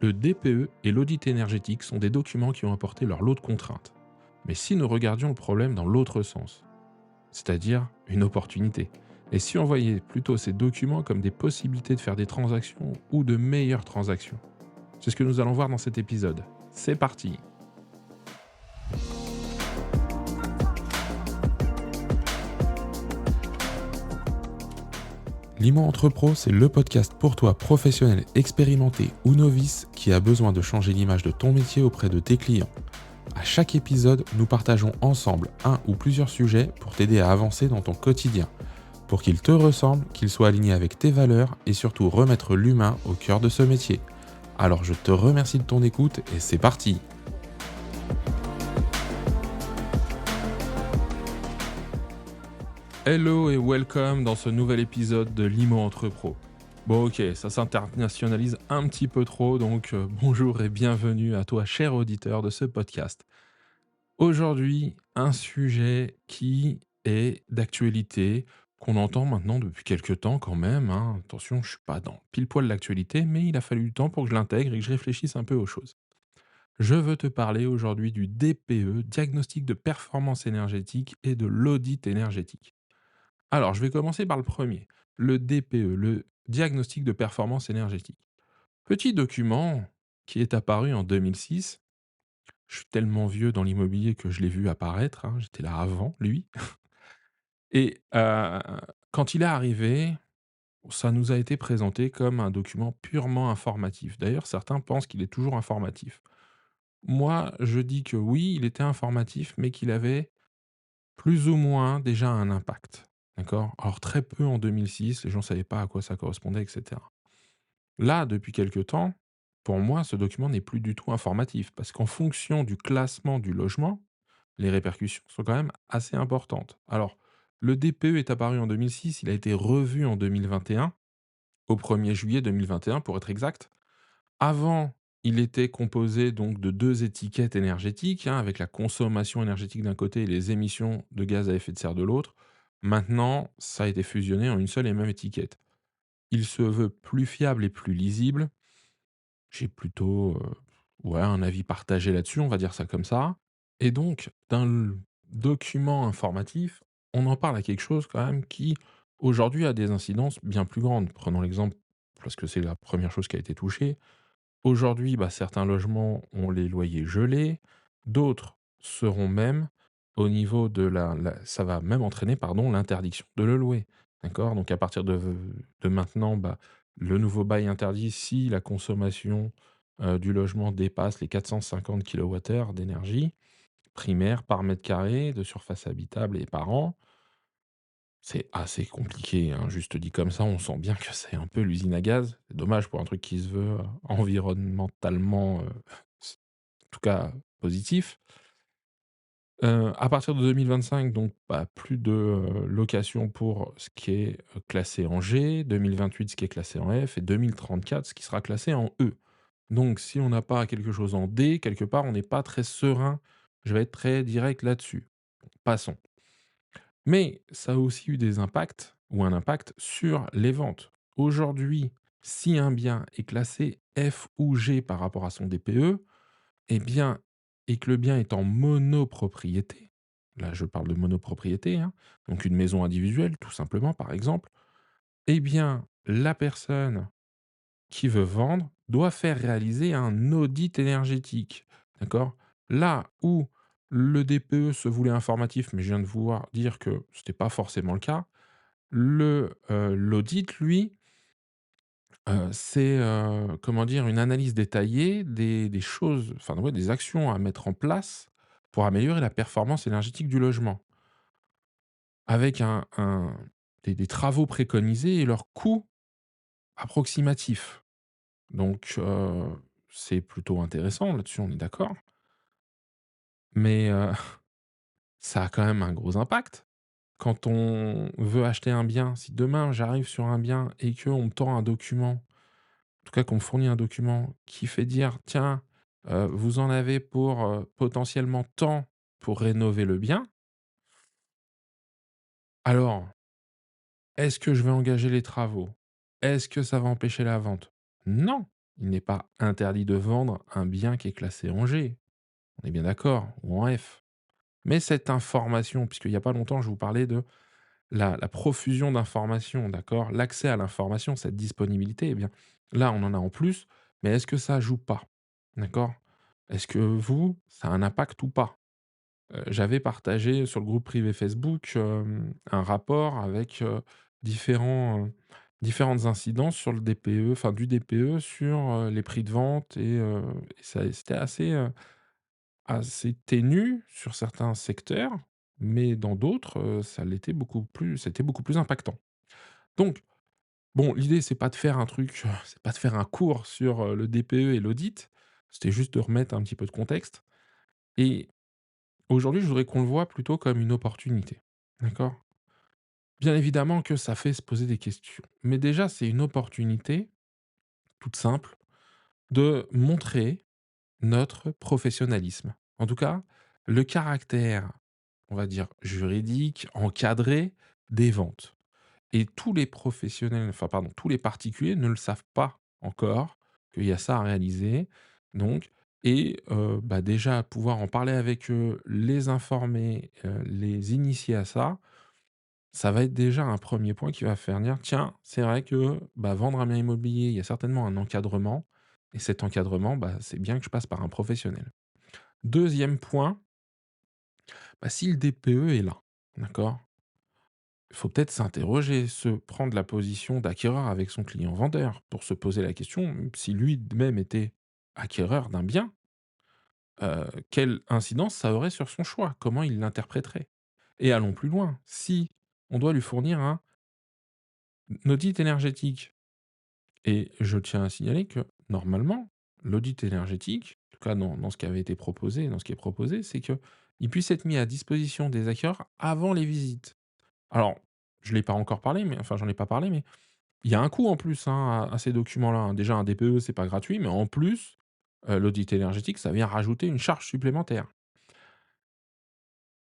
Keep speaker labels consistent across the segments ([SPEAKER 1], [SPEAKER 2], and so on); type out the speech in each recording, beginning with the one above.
[SPEAKER 1] Le DPE et l'audit énergétique sont des documents qui ont apporté leur lot de contraintes. Mais si nous regardions le problème dans l'autre sens, c'est-à-dire une opportunité, et si on voyait plutôt ces documents comme des possibilités de faire des transactions ou de meilleures transactions, c'est ce que nous allons voir dans cet épisode. C'est parti. L'IMO Entrepro, c'est le podcast pour toi, professionnel, expérimenté ou novice, qui a besoin de changer l'image de ton métier auprès de tes clients. À chaque épisode, nous partageons ensemble un ou plusieurs sujets pour t'aider à avancer dans ton quotidien, pour qu'il te ressemble, qu'il soit aligné avec tes valeurs et surtout remettre l'humain au cœur de ce métier. Alors je te remercie de ton écoute et c'est parti. Hello et welcome dans ce nouvel épisode de l'IMO Entrepro. Bon ok, ça s'internationalise un petit peu trop, donc bonjour et bienvenue à toi cher auditeur de ce podcast. Aujourd'hui, un sujet qui est d'actualité, qu'on entend maintenant depuis quelque temps quand même, hein. Attention, je suis pas dans pile poil l'actualité, mais il a fallu du temps pour que je l'intègre et que je réfléchisse un peu aux choses. Je veux te parler aujourd'hui du DPE, diagnostic de performance énergétique et de l'audit énergétique. Alors, je vais commencer par le premier, le DPE, le diagnostic de performance énergétique. Petit document qui est apparu en 2006. Je suis tellement vieux dans l'immobilier que je l'ai vu apparaître, hein, j'étais là avant lui. Et quand il est arrivé, ça nous a été présenté comme un document purement informatif. D'ailleurs, certains pensent qu'il est toujours informatif. Moi, je dis que oui, il était informatif, mais qu'il avait plus ou moins déjà un impact, d'accord? Alors très peu en 2006, les gens ne savaient pas à quoi ça correspondait et cetera. Là, depuis quelque temps, pour moi, ce document n'est plus du tout informatif parce qu'en fonction du classement du logement, les répercussions sont quand même assez importantes. Alors, le DPE est apparu en 2006, il a été revu en 2021, au 1er juillet 2021 pour être exact. Avant, il était composé donc de 2 étiquettes énergétiques, hein, avec la consommation énergétique d'un côté et les émissions de gaz à effet de serre de l'autre. Maintenant, ça a été fusionné en une seule et même étiquette. Il se veut plus fiable et plus lisible. J'ai plutôt, ouais, un avis partagé là-dessus, on va dire ça comme ça. Et donc, d'un document informatif, on en parle à quelque chose quand même qui, aujourd'hui, a des incidences bien plus grandes. Prenons l'exemple, parce que c'est la première chose qui a été touchée. Aujourd'hui, bah, certains logements ont les loyers gelés, d'autres seront même au niveau de ça va même entraîner, pardon, l'interdiction de le louer. D'accord? Donc à partir de maintenant, bah, le nouveau bail interdit si la consommation, du logement dépasse les 450 kWh d'énergie primaire par mètre carré de surface habitable et par an. C'est assez compliqué, hein, juste dit comme ça, on sent bien que c'est un peu l'usine à gaz. C'est dommage pour un truc qui se veut, environnementalement, s en tout cas positif. À partir de 2025 donc, bah, plus de, location pour ce qui est, classé en G, 2028 ce qui est classé en F et 2034 ce qui sera classé en E. Donc si on n'a pas quelque chose en D, quelque part, on n'est pas très serein. Je vais être très direct là-dessus. Passons. Mais ça a aussi eu des impacts ou un impact sur les ventes. Aujourd'hui, si un bien est classé F ou G par rapport à son DPE, eh bien, et que le bien est en monopropriété, là je parle de monopropriété, hein, donc une maison individuelle tout simplement par exemple, eh bien, la personne qui veut vendre doit faire réaliser un audit énergétique. D'accord? Là où le DPE se voulait informatif, mais je viens de vous voir dire que ce n'était pas forcément le cas, l'audit, lui, c'est, comment dire? Une analyse détaillée des choses, enfin ouais, des actions à mettre en place pour améliorer la performance énergétique du logement. Avec des travaux préconisés et leurs coûts approximatifs. Donc, c'est plutôt intéressant là-dessus, on est d'accord. Mais, ça a quand même un gros impact. Quand on veut acheter un bien, si demain j'arrive sur un bien et qu'on me tend un document, en tout cas qu'on me fournit un document qui fait dire: «Tiens, vous en avez pour, potentiellement tant pour rénover le bien». Alors, est-ce que je vais engager les travaux? Est-ce que ça va empêcher la vente? Non, il n'est pas interdit de vendre un bien qui est classé en G. On est bien d'accord, ou en F. Mais cette information, puisqu'il y a pas longtemps, je vous parlais de la profusion d'informations, d'accord? L'accès à l'information, cette disponibilité, eh bien, là, on en a en plus, mais est-ce que ça joue pas? D'accord? Est-ce que vous, ça a un impact ou pas? J'avais partagé sur le groupe privé Facebook, un rapport avec, différentes incidences sur le DPE, enfin du DPE sur, les prix de vente et ça c'était assez ténu sur certains secteurs, mais dans d'autres, ça l'était beaucoup plus c'était beaucoup plus impactant. Donc, bon, l'idée c'est pas de faire un truc, c'est pas de faire un cours sur, le DPE et l'audit, c'était juste de remettre un petit peu de contexte et aujourd'hui, je voudrais qu'on le voit plutôt comme une opportunité. D'accord? Bien évidemment que ça fait se poser des questions, mais déjà c'est une opportunité toute simple de montrer notre professionnalisme. En tout cas, le caractère, on va dire, juridique, encadré des ventes. Et tous les professionnels, enfin pardon, tous les particuliers ne le savent pas encore qu'il y a ça à réaliser. Donc, bah, déjà pouvoir en parler avec eux, les informer, les initier à ça, ça va être déjà un premier point qui va faire dire: «Tiens, c'est vrai que, bah, vendre un bien immobilier, il y a certainement un encadrement et cet encadrement, bah, c'est bien que je passe par un professionnel». Deuxième point, bah, si le DPE est là, d'accord? Il faut peut-être s'interroger, se prendre la position d'acquéreur avec son client vendeur pour se poser la question, si lui-même était acquéreur d'un bien, quelle incidence ça aurait sur son choix? Comment il l'interpréterait? Et allons plus loin, si on doit lui fournir un audit énergétique, et je tiens à signaler que normalement, l'audit énergétique, en tout cas dans ce qui avait été proposé, dans ce qui est proposé, c'est qu'il puisse être mis à disposition des acquéreurs avant les visites. Alors, je l'ai pas encore parlé, mais enfin, j'en ai pas parlé, mais il y a un coût en plus, hein, à ces documents-là, hein. Déjà un DPE, c'est pas gratuit, mais en plus, l'audit énergétique, ça vient rajouter une charge supplémentaire.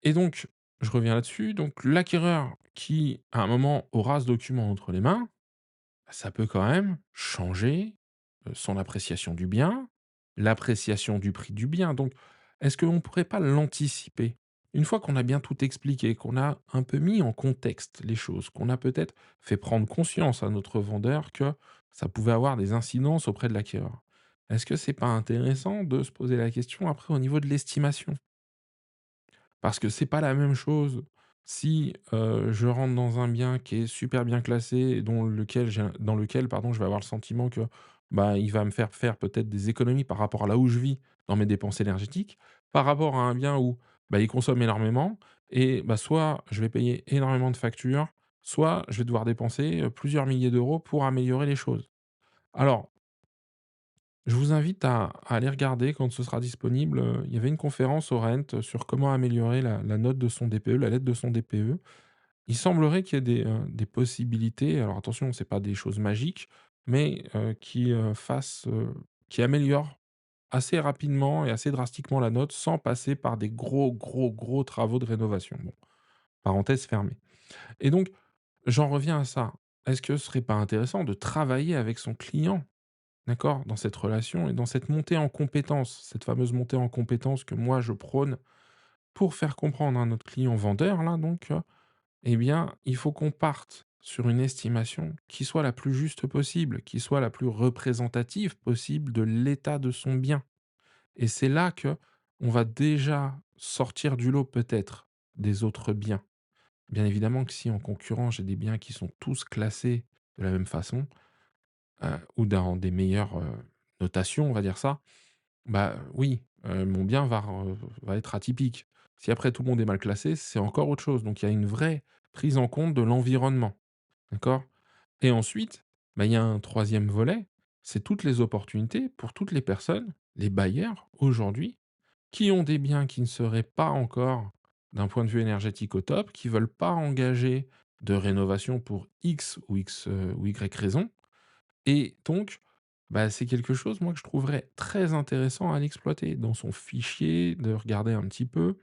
[SPEAKER 1] Et donc, je reviens là-dessus, donc l'acquéreur qui, à un moment, aura ce document entre les mains, ça peut quand même changer, son appréciation du bien, l'appréciation du prix du bien. Donc, est-ce qu'on ne pourrait pas l'anticiper? Une fois qu'on a bien tout expliqué, qu'on a un peu mis en contexte les choses, qu'on a peut-être fait prendre conscience à notre vendeur que ça pouvait avoir des incidences auprès de l'acquéreur. Est-ce que c'est pas intéressant de se poser la question après au niveau de l'estimation? Parce que c'est pas la même chose si, je rentre dans un bien qui est super bien classé et dans lequel, pardon, je vais avoir le sentiment que, bah, il va me faire peut-être des économies par rapport à là où je vis dans mes dépenses énergétiques, par rapport à un bien où, bah, il consomme énormément et bah, soit je vais payer énormément de factures, soit je vais devoir dépenser, plusieurs milliers d'euros pour améliorer les choses. Alors, je vous invite à aller regarder quand ce sera disponible, il y avait une conférence au Rent sur comment améliorer la note de son DPE, la lettre de son DPE. Il semblerait qu'il y ait des possibilités, alors attention, c'est pas des choses magiques, mais qui améliorent assez rapidement et assez drastiquement la note sans passer par des gros, gros, gros travaux de rénovation. Bon, parenthèse fermée. Et donc, j'en reviens à ça. Est-ce que ce serait pas intéressant de travailler avec son client? D'accord? Dans cette relation et dans cette montée en compétence, cette fameuse montée en compétence que moi je prône pour faire comprendre à notre client vendeur là donc, eh bien, il faut qu'on parte sur une estimation qui soit la plus juste possible, qui soit la plus représentative possible de l'état de son bien. Et c'est là que on va déjà sortir du lot peut-être des autres biens. Bien évidemment que si en concurrent j'ai des biens qui sont tous classés de la même façon, ou dans des meilleures, notations, on va dire ça, bah, oui, mon bien va être atypique. Si après tout le monde est mal classé, c'est encore autre chose. Donc il y a une vraie prise en compte de l'environnement, d'accord? Et ensuite, bah, il y a un troisième volet, c'est toutes les opportunités pour toutes les personnes, les bailleurs aujourd'hui, qui ont des biens qui ne seraient pas encore, d'un point de vue énergétique, au top, qui veulent pas engager de rénovation pour X ou Y raison et donc, bah, c'est quelque chose, moi, que je trouverais très intéressant à l'exploiter dans son fichier, de regarder un petit peu.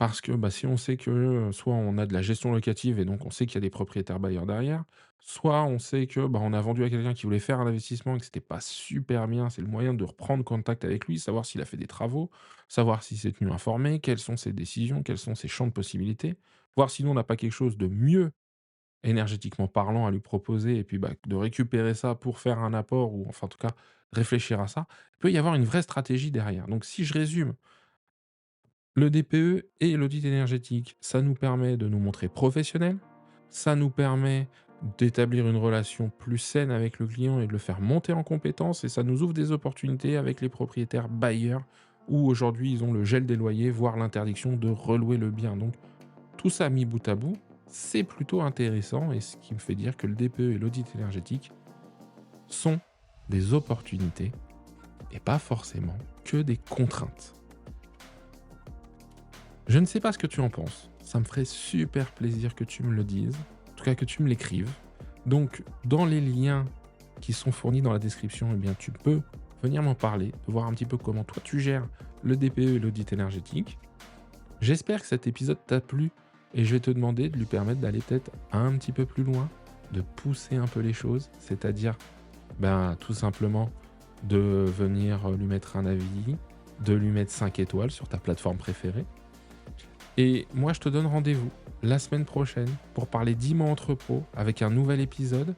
[SPEAKER 1] Parce que, bah, si on sait que, soit on a de la gestion locative et donc on sait qu'il y a des propriétaires bailleurs derrière, soit on sait que, bah, on a vendu à quelqu'un qui voulait faire un investissement et que c'était pas super bien, c'est le moyen de reprendre contact avec lui, savoir s'il a fait des travaux, savoir s'il s'est tenu informé, quelles sont ses décisions, quels sont ses champs de possibilités, voir si nous on n'a pas quelque chose de mieux énergétiquement parlant à lui proposer et puis, bah, de récupérer ça pour faire un apport ou enfin en tout cas réfléchir à ça. Il peut y avoir une vraie stratégie derrière. Donc si je résume, le DPE et l'audit énergétique, ça nous permet de nous montrer professionnels, ça nous permet d'établir une relation plus saine avec le client et de le faire monter en compétences et ça nous ouvre des opportunités avec les propriétaires bailleurs où aujourd'hui ils ont le gel des loyers, voire l'interdiction de relouer le bien. Donc tout ça mis bout à bout, c'est plutôt intéressant et ce qui me fait dire que le DPE et l'audit énergétique sont des opportunités et pas forcément que des contraintes. Je ne sais pas ce que tu en penses. Ça me ferait super plaisir que tu me le dises, en tout cas que tu me l'écrives. Donc, dans les liens qui sont fournis dans la description, eh bien, tu peux venir m'en parler, de voir un petit peu comment toi tu gères le DPE et l'audit énergétique. J'espère que cet épisode t'a plu et je vais te demander de lui permettre d'aller peut-être un petit peu plus loin, de pousser un peu les choses, c'est-à-dire ben, tout simplement de venir lui mettre un avis, de lui mettre 5 étoiles sur ta plateforme préférée. Et moi, je te donne rendez-vous la semaine prochaine pour parler d'IMO Entrepôt avec un nouvel épisode.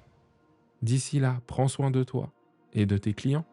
[SPEAKER 1] D'ici là, prends soin de toi et de tes clients.